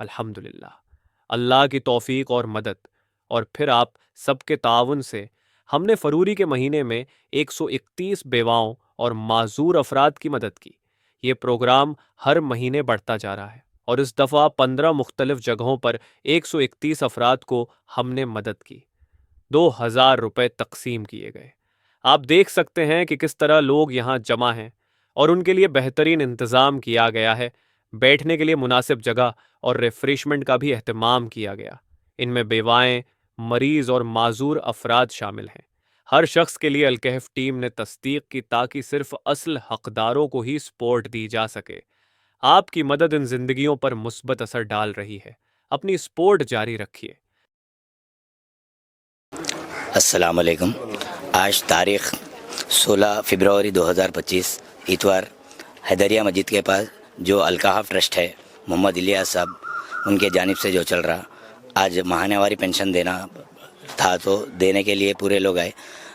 الحمدللہ، اللہ کی توفیق اور مدد اور پھر آپ سب کے تعاون سے ہم نے فروری کے مہینے میں 131 بیواؤں اور معذور افراد کی مدد کی۔ یہ پروگرام ہر مہینے بڑھتا جا رہا ہے اور اس دفعہ 15 مختلف جگہوں پر 131 افراد کو ہم نے مدد کی۔ 2000 روپے تقسیم کیے گئے۔ آپ دیکھ سکتے ہیں کہ کس طرح لوگ یہاں جمع ہیں اور ان کے لیے بہترین انتظام کیا گیا ہے۔ بیٹھنے کے لیے مناسب جگہ اور ریفریشمنٹ کا بھی اہتمام کیا گیا۔ ان میں بیوائیں، مریض اور معذور افراد شامل ہیں۔ ہر شخص کے لیے الکہف ٹیم نے تصدیق کی تاکہ صرف اصل حقداروں کو ہی سپورٹ دی جا سکے۔ آپ کی مدد ان زندگیوں پر مثبت اثر ڈال رہی ہے۔ اپنی سپورٹ جاری رکھیے۔ السلام علیکم۔ آج تاریخ 16 فروری 2025 اتوار، حیدریہ مسجد کے پاس جو الکہف ٹرسٹ ہے محمد الیاس صاحب ان کے جانب سے جو چل رہا، آج ماہانہ واری پینشن دینا تھا تو دینے کے لیے پورے لوگ آئے۔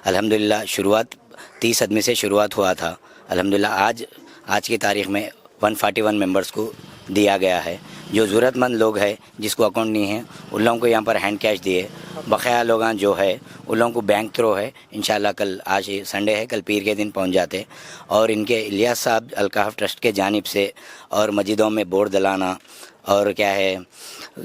الحمدللہ شروعات 30 آدمی سے شروعات ہوا تھا۔ الحمدللہ آج کی تاریخ میں 141 ممبرس کو دیا گیا ہے۔ جو ضرورت مند لوگ ہیں جس کو اکاؤنٹ نہیں ہے ان لوگوں کو یہاں پر ہینڈ کیش دیے۔ بقیہ لوگ جو ہے ان لوگوں کو بینک تھرو ہے، انشاءاللہ کل، آج سنڈے ہے، کل پیر کے دن پہنچ جاتے۔ اور ان کے الیاس صاحب الکہف ٹرسٹ کے جانب سے اور مسجدوں میں بورڈ دلانا اور کیا ہے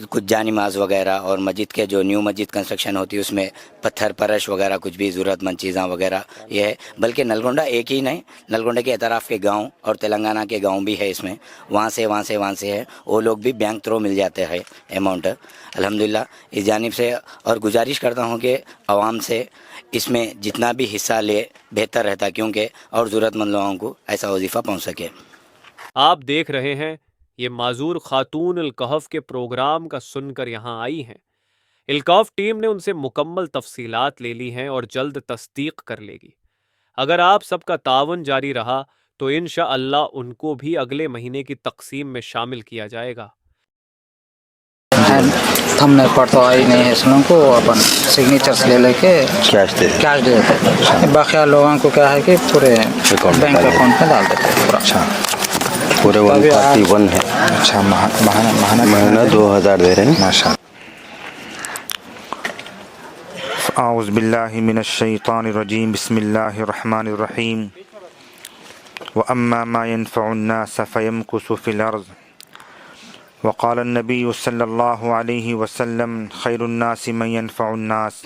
کچھ جا نماز وغیرہ، اور مسجد کے جو نیو مسجد کنسٹرکشن ہوتی ہے اس میں پتھر پرش وغیرہ کچھ بھی ضرورت مند چیزاں وغیرہ یہ ہے۔ بلکہ نلگونڈا ایک ہی نہیں، نلگونڈا کے اطراف کے گاؤں اور تلنگانہ کے گاؤں بھی ہے اس میں، وہاں سے ہے، وہ لوگ بھی بینک تھرو مل جاتے ہیں اماؤنٹ۔ الحمدللہ اس جانب سے، اور گزارش کرتا ہوں کہ عوام سے اس میں جتنا بھی حصہ لے بہتر رہتا، کیونکہ اور ضرورت مند لوگوں کو ایسا وظیفہ پہنچ سکے۔ آپ دیکھ رہے ہیں یہ معذور خاتون الکہف کے پروگرام کا سن کر یہاں آئی ہیں۔ الکہف ٹیم نے ان سے مکمل تفصیلات لے لی ہیں اور جلد تصدیق کر لے گی۔ اگر آپ سب کا تعاون جاری رہا تو انشاءاللہ ان کو بھی اگلے مہینے کی تقسیم میں شامل کیا جائے گا۔ ہم نے پڑھ تو آئی نہیں ہے، اس لوگوں کو اپن سگنیچرس لے کے کیش دے دیتے۔ باقی لوگوں کو کیا ہے کہ پورے بینک اکاؤنٹ میں ڈال دیتے ہیں۔ پورے 141 ہے۔ اچھا، ماہانہ 2000 دے رہے ہیں۔ ماشاء اللہ۔ اعوذ باللہ من الشیطان الرجیم، بسم اللہ الرحمن الرحیم۔ وَأَمَّا مَا يَنْفَعُ النَّاسَ فَيَمْكُثُ فِي الْأَرْضِ وقال النبی صلی اللہ علیہ وسلم خیر الناس من ينفع الناس۔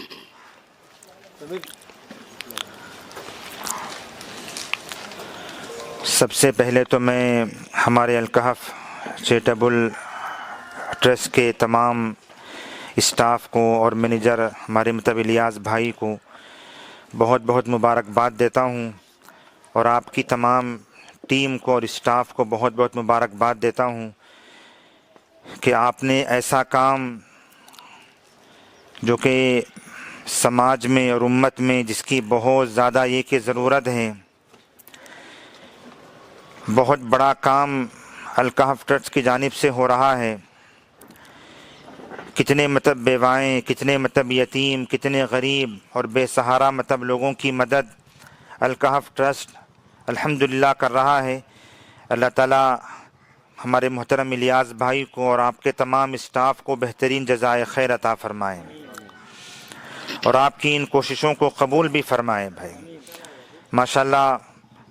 سب سے پہلے تو میں ہمارے الکہف چیریٹیبل ٹرسٹ کے تمام اسٹاف کو اور مینیجر ہمارے مطلب الیاس بھائی کو بہت بہت مبارکباد دیتا ہوں، اور آپ کی تمام ٹیم کو اور اسٹاف کو بہت بہت مبارکباد دیتا ہوں کہ آپ نے ایسا کام جو کہ سماج میں اور امت میں جس کی بہت زیادہ یہ کہ ضرورت ہے، بہت بڑا کام الکہف ٹرسٹ کی جانب سے ہو رہا ہے۔ کتنے مطلب بیوائیں، کتنے مطلب یتیم، کتنے غریب اور بے سہارا مطلب لوگوں کی مدد الکہف ٹرسٹ الحمدللہ کر رہا ہے۔ اللہ تعالیٰ ہمارے محترم الیاس بھائی کو اور آپ کے تمام اسٹاف کو بہترین جزائے خیر عطا فرمائیں، اور آپ کی ان کوششوں کو قبول بھی فرمائیں۔ بھائی ماشاءاللہ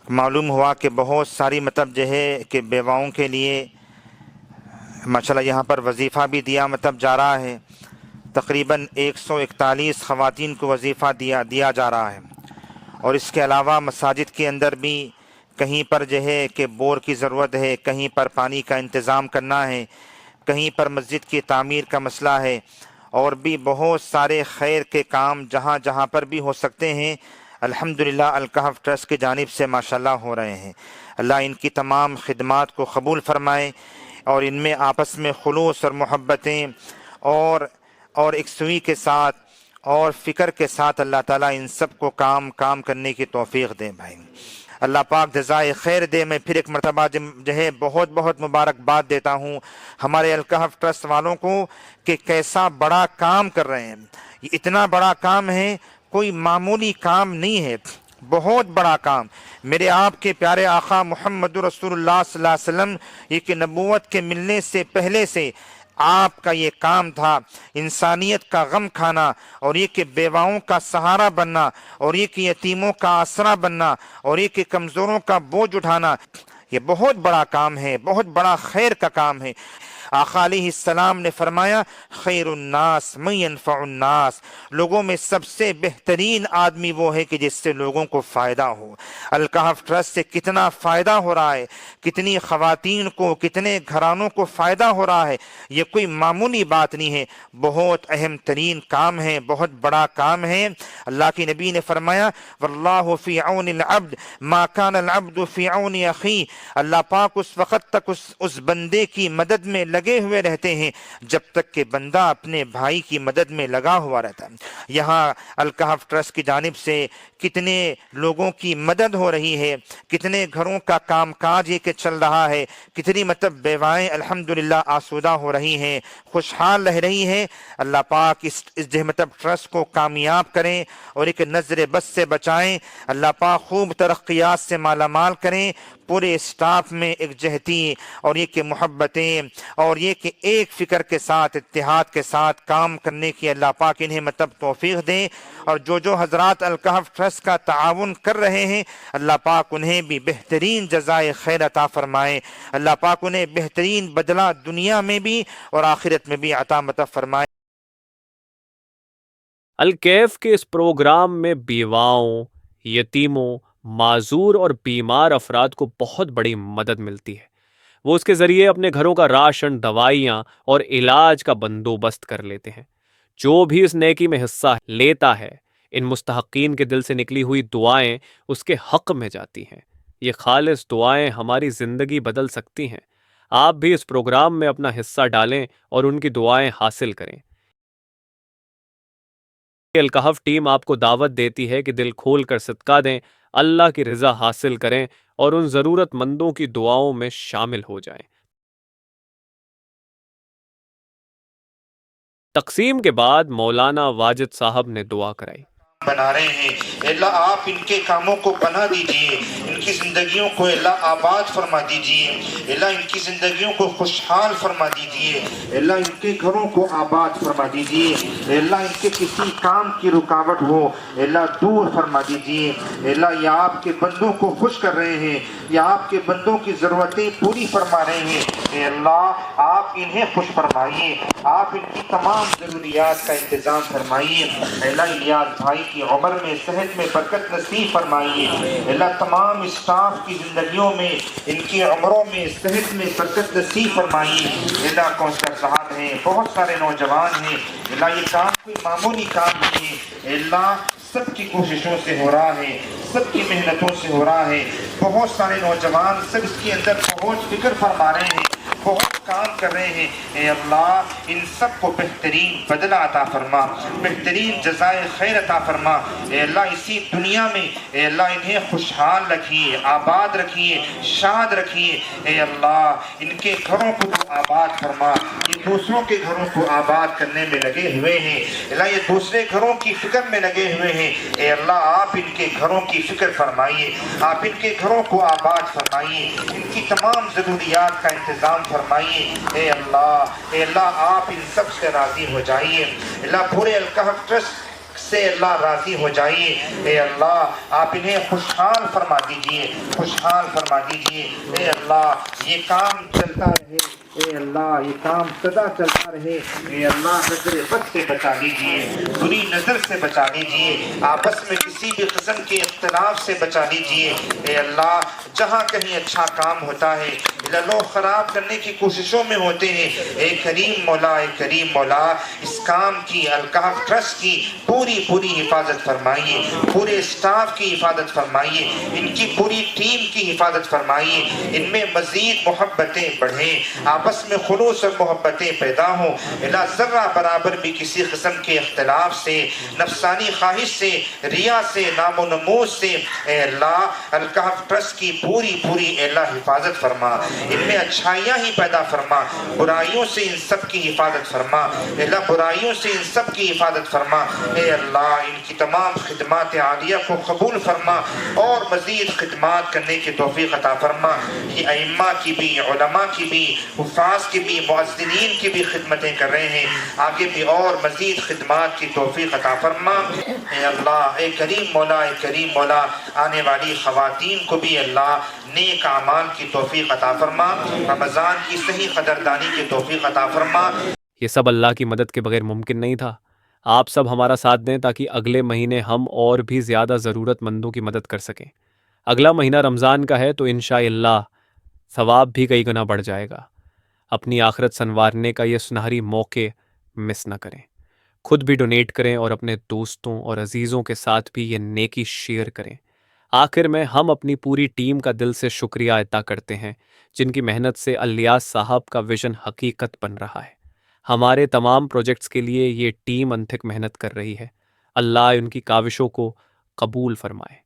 معلوم ہوا کہ بہت ساری مطلب جو ہے کہ بیواؤں کے لیے ماشاءاللہ یہاں پر وظیفہ بھی دیا مطلب جا رہا ہے۔ تقریباً 141 خواتین کو وظیفہ دیا جا رہا ہے، اور اس کے علاوہ مساجد کے اندر بھی کہیں پر جو ہے کہ بور کی ضرورت ہے، کہیں پر پانی کا انتظام کرنا ہے، کہیں پر مسجد کی تعمیر کا مسئلہ ہے، اور بھی بہت سارے خیر کے کام جہاں جہاں پر بھی ہو سکتے ہیں الحمدللہ الکہف ٹرسٹ کی جانب سے ماشاءاللہ ہو رہے ہیں۔ اللہ ان کی تمام خدمات کو قبول فرمائے، اور ان میں آپس میں خلوص اور محبتیں اور یکسوئی کے ساتھ اور فکر کے ساتھ اللہ تعالیٰ ان سب کو کام کرنے کی توفیق دیں۔ بھائی اللہ پاک جزائے خیر دے۔ میں پھر ایک مرتبہ جو ہے بہت بہت مبارکباد دیتا ہوں ہمارے الکہف ٹرسٹ والوں کو کہ کیسا بڑا کام کر رہے ہیں۔ یہ اتنا بڑا کام ہے، کوئی معمولی کام نہیں ہے، بہت بڑا کام۔ میرے آپ کے پیارے آقا محمد رسول اللہ صلی اللہ علیہ وسلم یہ کہ نبوت کے ملنے سے پہلے سے آپ کا یہ کام تھا انسانیت کا غم کھانا، اور یہ کہ بیواؤں کا سہارا بننا، اور یہ کہ یتیموں کا آسرا بننا، اور یہ کہ کمزوروں کا بوجھ اٹھانا۔ یہ بہت بڑا کام ہے، بہت بڑا خیر کا کام ہے۔ آقا علیہ السلام نے فرمایا خیر الناس من ينفع الناس، لوگوں میں سب سے بہترین آدمی وہ ہے کہ جس سے لوگوں کو فائدہ ہو۔ الکہف ٹرسٹ سے کتنا فائدہ ہو رہا ہے، کتنی خواتین کو، کتنے گھرانوں کو فائدہ ہو رہا ہے، یہ کوئی معمولی بات نہیں ہے، بہت اہم ترین کام ہے، بہت بڑا کام ہے۔ اللہ کے نبی نے فرمایا واللہ فی عون العبد ما کان العبد فی عون اخیہ، اللہ پاک اس وقت تک اس بندے کی مدد میں لگے ہوئے رہتے ہیں جب تک کہ بندہ اپنے بھائی کی مدد میں لگا ہوا رہتا ہے۔ یہاں الکہف ٹرسٹ کی جانب سے کتنے لوگوں کی مدد ہو رہی ہے، کتنے گھروں کا کام کاج یہ کہ چل رہا ہے، کتنی بیوائیں الحمدللہ آسودہ ہو رہی ہیں، خوشحال رہ رہی ہیں۔ اللہ پاک اس ٹرسٹ کو کامیاب کریں اور ایک نظر بد سے بچائیں۔ اللہ پاک خوب ترقیات سے مالا مال کریں، پورے اسٹاف میں ایک جہتی اور یہ کہ محبتیں اور یہ کہ ایک فکر کے ساتھ، اتحاد کے ساتھ کام کرنے کی اللہ پاک انہیں توفیق دیں، اور جو حضرات الکہف ٹرسٹ کا تعاون کر رہے ہیں اللہ پاک انہیں بھی بہترین جزائے خیر عطا فرمائے، اللہ پاک انہیں بہترین بدلہ دنیا میں بھی اور آخرت میں بھی عطا فرمائے۔ الکیف کے اس پروگرام میں بیواؤں، یتیموں، معذور اور بیمار افراد کو بہت بڑی مدد ملتی ہے۔ وہ اس کے ذریعے اپنے گھروں کا راشن، دوائیاں اور علاج کا بندوبست کر لیتے ہیں۔ جو بھی اس نیکی میں حصہ لیتا ہے، ان مستحقین کے دل سے نکلی ہوئی دعائیں اس کے حق میں جاتی ہیں۔ یہ خالص دعائیں ہماری زندگی بدل سکتی ہیں۔ آپ بھی اس پروگرام میں اپنا حصہ ڈالیں اور ان کی دعائیں حاصل کریں۔ الکہف ٹیم آپ کو دعوت دیتی ہے کہ دل کھول کر صدقہ دیں، اللہ کی رضا حاصل کریں اور ان ضرورت مندوں کی دعاؤں میں شامل ہو جائیں۔ تقسیم کے بعد مولانا واجد صاحب نے دعا کرائی۔ بنا رہے ہیں اللہ آپ ان کے کاموں کو بنا دیجئے، ان کی زندگیوں کو اللہ آباد فرما دیجئے، اللہ ان کی زندگیوں کو خوشحال فرما دیجئے، اللہ ان کے گھروں کو آباد فرما دیجئے، اللہ ان کے کسی کام کی رکاوٹ ہو اللہ دور فرما دیجئے۔ اللہ یہ آپ کے بندوں کو خوش کر رہے ہیں، یہ آپ کے بندوں کی ضرورتیں پوری فرما رہے ہیں۔ اے اللہ آپ انہیں خوش فرمائیے، آپ ان کی تمام ضروریات کا انتظام فرمائیے۔ اللہ الیاس بھائی کی عمر میں، صحت میں برکت نصیب فرمائیے۔ اللہ تمام اسٹاف کی زندگیوں میں، ان کی عمروں میں، صحت میں برکت نصیب فرمائیے۔ اللہ کوثر صاحب ہیں، بہت سارے نوجوان ہیں، اللہ یہ کام کوئی معمولی کام نہیں ہے، اللہ سب کی کوششوں سے ہو رہا ہے، سب کی محنتوں سے ہو رہا ہے۔ بہت سارے نوجوان سب اس کے اندر بہت فکر فرما رہے ہیں، بہت کام کر رہے ہیں۔ اے اللہ ان سب کو بہترین بدلہ عطا فرما، بہترین جزائے خیر عطا فرما۔ اے اللہ اسی دنیا میں اے اللہ انہیں خوشحال رکھیے، آباد رکھیے، شاد رکھیے۔ اے اللہ ان کے گھروں کو آباد فرما، یہ دوسروں کے گھروں کو آباد کرنے میں لگے ہوئے ہیں، اللہ یہ دوسرے گھروں کی فکر میں لگے ہوئے ہیں۔ اے اللہ آپ ان کے گھروں کی فکر فرمائیے، آپ ان کے گھروں کو آباد فرمائیے، ان کی تمام ضروریات کا انتظام فرمائیے۔ اے اللہ آپ ان سب سے راضی ہو جائیے، اللہ پورے الکہف ٹرسٹ سے اللہ راضی ہو جائیے۔ اے اللہ آپ انہیں خوشحال فرما دیجئے، خوشحال فرما دیجئے۔ اے اللہ یہ کام چلتا رہے، اے اللہ یہ کام سدا چلتا رہے۔ اے اللہ نظر بد سے بچا لیجئے، بری نظر سے بچا لیجئے، آپس میں کسی بھی قسم کے اختلاف سے بچا لیجئے۔ اے اللہ جہاں کہیں اچھا کام ہوتا ہے لوگ خراب کرنے کی کوششوں میں ہوتے ہیں، اے کریم مولا، اے کریم مولا اس کام کی، الکہف ٹرسٹ کی پوری حفاظت فرمائیے، پورے اسٹاف کی حفاظت فرمائیے، ان کی پوری ٹیم کی حفاظت فرمائیے، ان میں مزید محبتیں بڑھیں، آپس میں خلوص اور محبتیں پیدا ہوں۔ اللہ ذرہ برابر بھی کسی قسم کے اختلاف سے، نفسانی خواہش سے، ریا سے، نام و نمود سے اے اللہ الکہف ٹرسٹ کی پوری اے اللہ حفاظت فرما، ان میں اچھائیاں ہی پیدا فرما، برائیوں سے ان سب کی حفاظت فرما، اے اللہ برائیوں سے ان سب کی حفاظت فرما۔ اے اللہ ان کی تمام خدمات عالیہ کو قبول فرما اور مزید خدمات کرنے کی توفیق عطا فرما۔ یہ ائمہ کی بھی، علماء کی بھی، حفاظ کی بھی، مؤذنین کی بھی خدمتیں کر رہے ہیں، آگے بھی اور مزید خدمات کی توفیق عطا فرما اے اللہ۔ اے کریم مولا، اے کریم مولا، آنے والی خواتین کو بھی اللہ نیک اعمال کی توفیق عطا فرما، رمضان کی صحیح قدردانی کی توفیق عطا فرما۔ یہ سب اللہ کی مدد کے بغیر ممکن نہیں تھا۔ آپ سب ہمارا ساتھ دیں تاکہ اگلے مہینے ہم اور بھی زیادہ ضرورت مندوں کی مدد کر سکیں۔ اگلا مہینہ رمضان کا ہے تو انشاءاللہ ثواب بھی کئی گنا بڑھ جائے گا۔ اپنی آخرت سنوارنے کا یہ سنہری موقع مس نہ کریں۔ خود بھی ڈونیٹ کریں اور اپنے دوستوں اور عزیزوں کے ساتھ بھی یہ نیکی شیئر کریں۔ آخر میں ہم اپنی پوری ٹیم کا دل سے شکریہ ادا کرتے ہیں جن کی محنت سے الیاس صاحب کا ویژن حقیقت بن رہا ہے۔ ہمارے تمام پروجیکٹس کے لیے یہ ٹیم انتھک محنت کر رہی ہے۔ اللہ ان کی کاوشوں کو قبول فرمائے۔